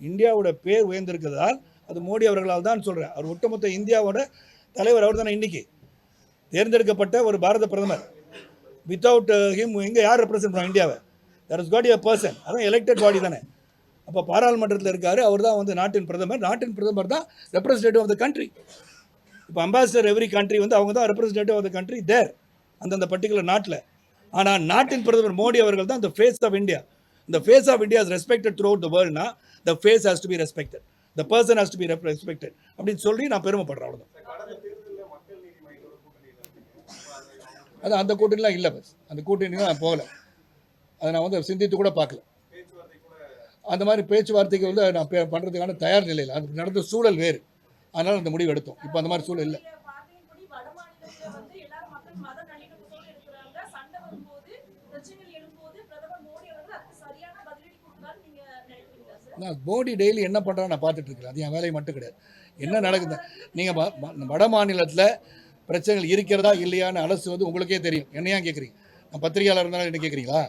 இந்தியாவோட பேர் உயர்ந்திருக்கிறதால் அது மோடி அவர்களால் தான் சொல்கிறேன். அவர் ஒட்டுமொத்த இந்தியாவோட தலைவர் அவர் தானே. இன்றைக்கி தேர்ந்தெடுக்கப்பட்ட ஒரு பாரத பிரதமர். வித்தவுட் ஹிம் எங்கே யார் ரெப்ரசென்ட் பண்ணுவாங்க இந்தியாவை? That is got a person. அதான் எலெக்டட் பாடி தானே. அப்போ பாராளுமன்றத்தில் இருக்கார், அவர் தான் வந்து நாட்டின் பிரதமர். நாட்டின் பிரதமர் தான் ரெப்ரசன்டேட்டிவ் ஆஃப் த கண்ட்ரி. இப்போ அம்பாசிடர் எவ்ரி கண்ட்ரி வந்து அவங்க தான் ரெப்ரசன்டேட்டிவ் ஆஃப் த கண்ட்ரி தேர், அந்தந்த பர்டிகுலர் நாட்டில். ஆனால் நாட்டின் பிரதமர் மோடி அவர்கள் தான் the face of India. The face of India is respected throughout the world. The face has to be respected. The person has to be respected. அப்படின்னு சொல்லி நான் பெருமைப்படுறேன். அவ்வளோதான். அது அந்த கூட்டணிலாம் இல்லை. பஸ் அந்த கூட்டணி நான் போகலை. அதை நான் வந்து சிந்தித்து கூட பார்க்கல. அந்த மாதிரி பேச்சுவார்த்தைக்கு வந்து நான் பண்ணுறதுக்கான தயார் நிலையில் அது நடந்த சூழல் வேறு. அதனால் அந்த முடிவு எடுத்தோம். இப்போ அந்த மாதிரி சூழல் இல்லை. நான் மோடி டெய்லி என்ன பண்ணுறான்னு நான் பார்த்துட்டு இருக்கிறேன். அது என் வேலையை மட்டும் கிடையாது. என்ன நடக்குது, நீங்கள் வட மாநிலத்தில் பிரச்சனைகள் இருக்கிறதா இல்லையான்னு அலசுவது உங்களுக்கே தெரியும். என்னையா கேட்குறீங்க? நான் பத்திரிகையாளர் இருந்தாலும் என்ன கேட்குறீங்களா?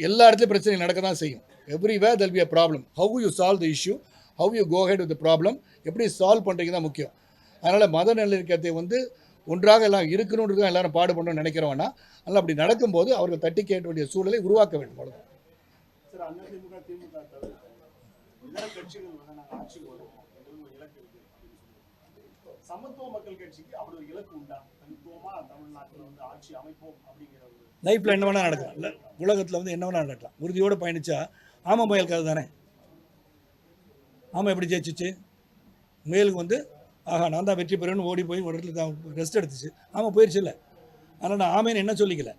எல்லா இடத்துலையும் பிரச்சனை நடக்க தான் செய்யும். Everywhere there'll be a problem. How you solve the issue, how you go ahead with the problem, எப்படி சால்வ் பண்ணுறீங்க தான் முக்கியம். அதனால் மத நல்லிணக்கத்தை வந்து ஒன்றாக எல்லாம் இருக்கணுன்றது தான் எல்லாரும் பாடுபடணும்னு நினைக்கிறவனா. அதனால் அப்படி நடக்கும்போது அவர்கள் தட்டி கேட்க வேண்டிய சூழலை உருவாக்க வேண்டும். அவ்வளோதான். லைஃப்பில் என்ன வேணால் நடக்கலாம். இல்லை உலகத்தில் வந்து என்ன வேணால் நடக்கலாம். உறுதியோடு பயணித்தா ஆமை முயல் கதை தானே. ஆமை எப்படி ஜெயிச்சிச்சு? முயலுக்கு வந்து ஆஹா நான் தான் வெற்றி பெறணும்னு ஓடி போய் ஒரு இடத்துல தான் ரெஸ்ட் எடுத்துச்சு. ஆமை போயிடுச்சு இல்லை. ஆனால் நான் ஆமைன்னு என்ன சொல்லிக்கல.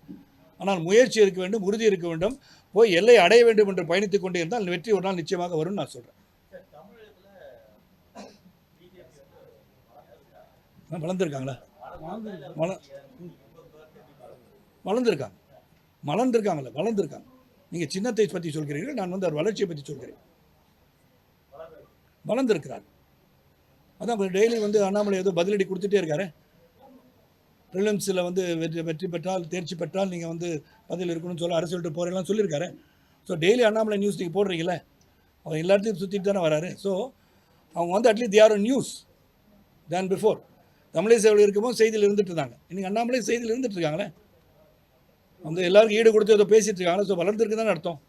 ஆனால் முயற்சி இருக்க வேண்டும், உறுதி இருக்க வேண்டும், போய் எல்லை அடைய வேண்டும் என்று பயணித்துக் கொண்டே இருந்தால் வெற்றி ஒரு நாள் நிச்சயமாக வரும்னு நான் சொல்கிறேன். வளர்ந்துருக்காங்களா? வளர்ந்துருக்காங்க. நீங்கள் சின்னத்தை பற்றி சொல்கிறீர்கள், நான் வந்து அவர் வளர்ச்சியை பற்றி சொல்கிறேன். வளர்ந்துருக்கிறார். அதான் டெய்லி வந்து அண்ணாமலை ஏதோ பதிலடி கொடுத்துட்டே இருக்காரு. ப்ரிலிம்ஸில் வந்து வெற்றி பெற்றால் தேர்ச்சி பெற்றால் நீங்கள் வந்து பதில் இருக்கணும்னு சொல்ல அரசியல்கிட்ட போகிறேன்லாம் சொல்லியிருக்காரு. ஸோ டெய்லி அண்ணாமலை நியூஸ் நீங்கள் போடுறீங்களே, அவர் எல்லாத்தையும் சுற்றிட்டு தானே வராரு. ஸோ அவங்க வந்து at least they are news than before. தமிழிசையில் இருக்கும்போது செய்தியில் இருந்துட்டு இருந்தாங்க. இன்றைக்கி அண்ணாமலை செய்தியில் இருந்துட்டு இருக்காங்களே. வந்து எல்லாருக்கும் ஈடு கொடுத்து ஏதோ பேசிட்டு இருக்காங்க. ஸோ வளர்ந்துருக்கு தானே அர்த்தம்.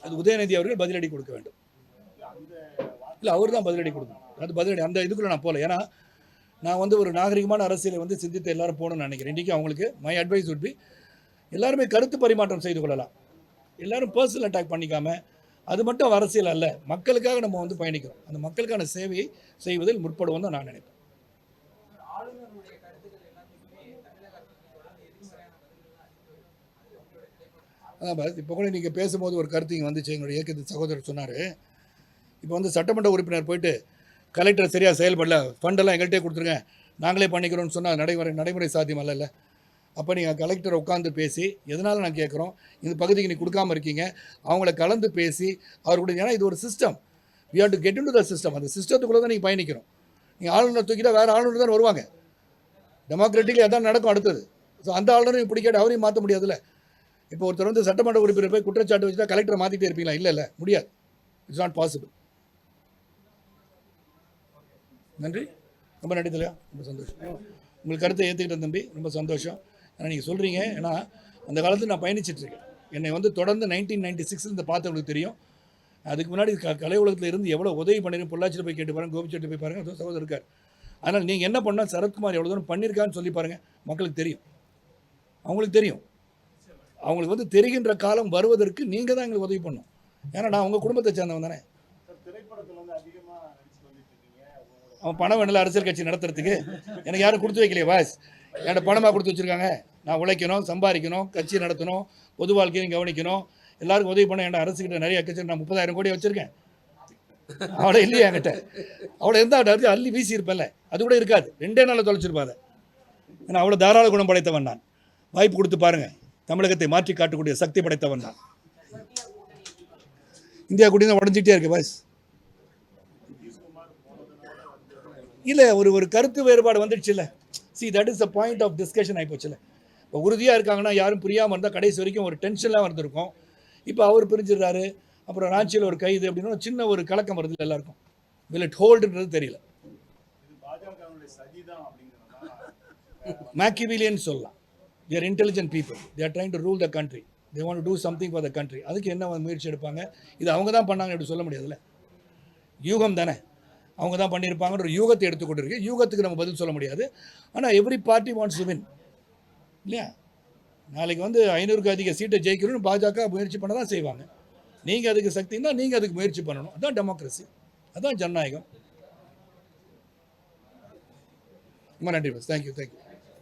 அது உதயநிதி அவர்கள் பதிலடி கொடுக்க வேண்டும். இல்லை அவர் தான் பதிலடி கொடுக்கணும். அது பதிலடி அந்த இதுக்குள்ளே நான் போகல. ஏன்னா நான் வந்து ஒரு நாகரிகமான அரசியலை வந்து சிந்தித்து எல்லாரும் போகணும்னு நினைக்கிறேன். இன்றைக்கி அவங்களுக்கு மை அட்வைஸ் உட் பி எல்லாருமே கருத்து பரிமாற்றம் செய்து கொள்ளலாம். எல்லோரும் பர்சனல் அட்டாக் பண்ணிக்காமல், அது மட்டும் அரசியல் அல்ல, மக்களுக்காக நம்ம வந்து பயணிக்கிறோம். அந்த மக்களுக்கான சேவையை செய்வதில் முற்படுவோம் தான் நான் நினைப்பேன். அதான் இப்போ கூட நீங்கள் பேசும்போது ஒரு கருத்து இங்கே வந்துச்சு. எங்களுடைய இயக்கத்தின் சகோதரர் சொன்னார், இப்போ வந்து சட்டமன்ற உறுப்பினர் போயிட்டு கலெக்டர் சரியாக செயல்படல, ஃபண்டெல்லாம் எங்கள்கிட்டே கொடுத்துருங்க, நாங்களே பண்ணிக்கிறோம்னு சொன்னால் நடைமுறை சாத்தியம் அல்ல. அப்போ நீங்கள் கலெக்டரை உட்காந்து பேசி, எதனால் நான் கேட்குறோம், இந்த பகுதிக்கு நீ கொடுக்காமல் இருக்கீங்க, அவங்கள கலந்து பேசி அவர் கூட. ஏன்னா இது ஒரு system, we have to get into the system. அந்த சிஸ்டத்துக்குள்ளே தான் நீங்கள் பயணிக்கிறோம். நீங்கள் ஆளுநர் தூக்கிட்டா வேறு ஆளுநர் தான் வருவாங்க. டெமோக்ராட்டிக்லி அதான் நடக்கும் அடுத்தது. ஸோ அந்த ஆளுநரையும் பிடிக்காது, அவரையும் மாற்ற முடியாதுல்ல. இப்போ ஒருத்தர் வந்து சட்டமன்ற உறுப்பினர் போய் குற்றச்சாட்டு வச்சுட்டா கலெக்டரை மாற்றிட்டே இருப்பீங்களா? இல்லை, முடியாது. It's not possible. நன்றி, ரொம்ப நன்றி தலையா, ரொம்ப சந்தோஷம். உங்களுக்கு கருத்தை ஏற்றுக்கிட்டேன் தம்பி, ரொம்ப சந்தோஷம். ஏன்னா நீங்கள் சொல்கிறீங்க, ஏன்னா அந்த காலத்தில் நான் பயணிச்சிட்ருக்கேன். என்னை வந்து தொடர்ந்து 1996 இந்த பார்த்தவங்களுக்கு தெரியும். அதுக்கு முன்னாடி கலை உலகத்தில் இருந்து எவ்வளோ உதவி பண்ணிருக்கேன். பொள்ளாச்சியில் போய் கேட்டு பாருங்கள், கோபிச்செட்டி போய் பாருங்கள், அதுவும் சகோதரர் இருக்கார். அதனால் நீங்கள் என்ன பண்ணால் சரத்குமார் எவ்வளோ தூரம் பண்ணியிருக்கான்னு சொல்லி பாருங்கள், மக்களுக்கு தெரியும். அவங்களுக்கு தெரியும். அவங்களுக்கு வந்து தெரிகின்ற காலம் வருவதற்கு நீங்கள் தான் எங்களுக்கு உதவி பண்ணணும். ஏன்னா நான் உங்கள் குடும்பத்தை சேர்ந்தவன் தானே. அவன் பணம் வேணல அரசியல் கட்சி நடத்துறதுக்கு. எனக்கு யாரும் கொடுத்து வைக்கலையே வாஸ், என்னோட பணமாக கொடுத்து வச்சுருக்காங்க. நான் உழைக்கணும், சம்பாதிக்கணும், கட்சி நடத்தணும், பொது வாழ்க்கையும் கவனிக்கணும், எல்லாருக்கும் உதவி பண்ண. என் அரசுக்கிட்ட நிறைய கட்சி நான் 30,000 கோடி வச்சுருக்கேன். அவ்வளோ இல்லையா என்கிட்ட? அவ்வளோ இருந்தால் அள்ளி வீசி இருப்பேன்ல, அது கூட இருக்காது. 2 நாளில் தொலைச்சிருப்பாங்க. ஏன்னா அவ்வளோ தாராள குணம் படைத்தவன் நான். வாய்ப்பு கொடுத்து பாருங்கள், தமிழகத்தை மாற்றி காட்டக்கூடிய சக்தி படைத்தவன் தான். இந்தியா கூடி தான் உடஞ்சிட்டே இருக்கு பாஸ். இல்லை, ஒரு கருத்து வேறுபாடு வந்துடுச்சு இல்லை. See that is the point of discussion ஆகிப்போச்சு இல்லை. இப்போ உறுதியாக இருக்காங்கன்னா யாரும் புரியாமல் இருந்தால் கடைசி வரைக்கும் ஒரு டென்ஷன்லாம் வந்திருக்கும். இப்போ அவர் பிரிஞ்சிடுறாரு, அப்புறம் ராஞ்சியில் ஒரு கைது அப்படின்னு சின்ன ஒரு கலக்கம் வருது எல்லாருக்கும். வில் இட் ஹோல்டுன்றது தெரியல. மேக்கிவிலியன் சொல்லலாம். they are intelligent people, they are trying to rule the country, they want to do something for the country. அதுக்கு என்ன முயற்சி எடுப்பாங்க? இது அவங்க தான் பண்ணாங்க எப்படி சொல்ல முடியாதுல்ல. யூகம் தானே, அவங்க தான் பண்ணியிருப்பாங்கன்ற ஒரு யூகத்தை எடுத்துக்கொண்டு இருக்கு. யூகத்துக்கு நம்ம பதில் சொல்ல முடியாது. ஆனால் every party wants to win இல்லையா? நாளைக்கு 500க்கு அதிக சீட்டை ஜெயிக்கணும்னு பாஜக முயற்சி பண்ண தான் செய்வாங்க. நீங்கள் அதுக்கு சக்தின்னா நீங்கள் அதுக்கு முயற்சி பண்ணணும். அதுதான் டெமோக்ரஸி, அதுதான் ஜனநாயகம். ரொம்ப நன்றி பஸ். தேங்க்யூ.